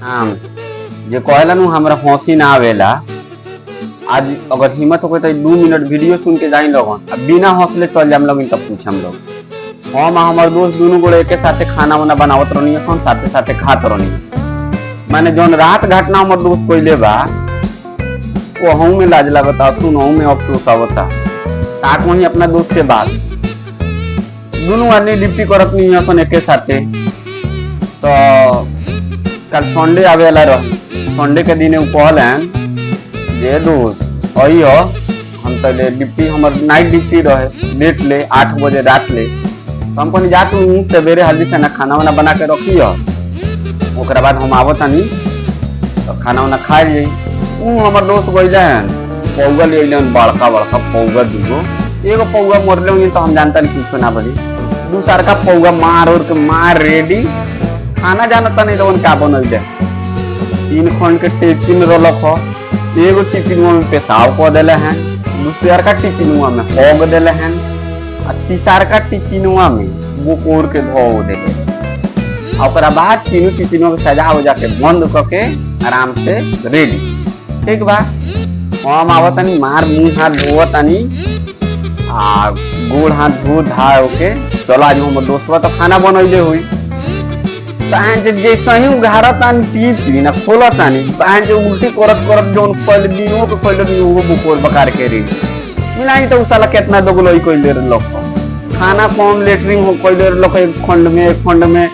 हाँ जे कहला नु हमरा हंसी ना आवेला, आज अगर हिम्मत हो तो 2 मिनट वीडियो सुन के जाई लगन, अब बिना हंसले चल जाम लगन तब पूछम लोग। हम हमार दोस्त दोनों गोड़े एक साथे खाना वाना बनावत रहनी सन, साथे साथे खात रहनी। माने जौन रात घटना हमर दोस्त कोइले बा वो हूँ में लाज लगता, तू नहू में अफसोस आवता। ताक वही अपना दोस्त के बाद दोनों आदमी डिप्टी करत नहीं सन एक साथे। तो कल संडे आवे वाला रही, संडे के दिन कहलन जे दोस्त अइयो हम तो डिप्टी हमर नाइट डिप्टी रहे, लेट ले 8 बजे रात ले। तो हम कहनी जा तू सवेरे हल्दी से ना खाना वाना बना के रखियो, ओकरा बाद हम आवतानी तो खाना वाना खा ली। हमर दोस्त गइलन पौगा ले अइलन, बड़का बड़का पौगा दूगो, एगो पौगा मरले हुई तो हम जानता नहीं कुछ ना बनी, दूसरा का पौगा मार और के मार रेडी खाना जानता नहीं तो का बनल जाए। 3 खंड के टिफिन रलक हो, एगो टिफिनुआ में पेशाब कर दिले हैं, दूसरा का टिफिनुआ में होग दिले हैं, और तीसरा का टिफिनुआ में बुकोर के धो दिले। और बाद तीनों टिफिनुआ के सजा हो जाके बंद करके आराम से रेडी। ठीक बा, हम आवतानी मार मुंह हाथ धोवतानी आ गोड़ हाथ धो धा के चलो आज हमर दोस्तवा तो खाना बनैले हुई। जैसे ही उघारतानी टिफिन खोलतानी उल्टी करत करत जौन पहले दिनों के पहले दिन वो बुकोर बकार के रे मिलाई तो साला कितना दोगलोई कइले लोग खाना कौन लेटरिंग हो कइले लोग, एक खंड में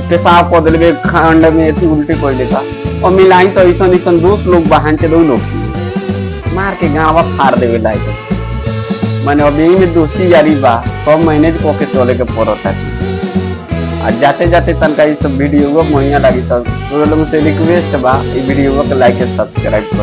पेशाब कर दिले, एक खंड में ऐसी उल्टी कइले का। और मिलाई तो ऐसा दोस्त लोग बहन के दो लोग मार के गाँव फाड़ देवे लायक। माने अब यही में दोस्ती यारी बा, सब मैनेज करके चले के पड़ता है। आज जाते जाते तनका ये सब वीडियो बढ़िया लगी तो लोग से रिक्वेस्ट बा वीडियो को लाइक सब्सक्राइब कर।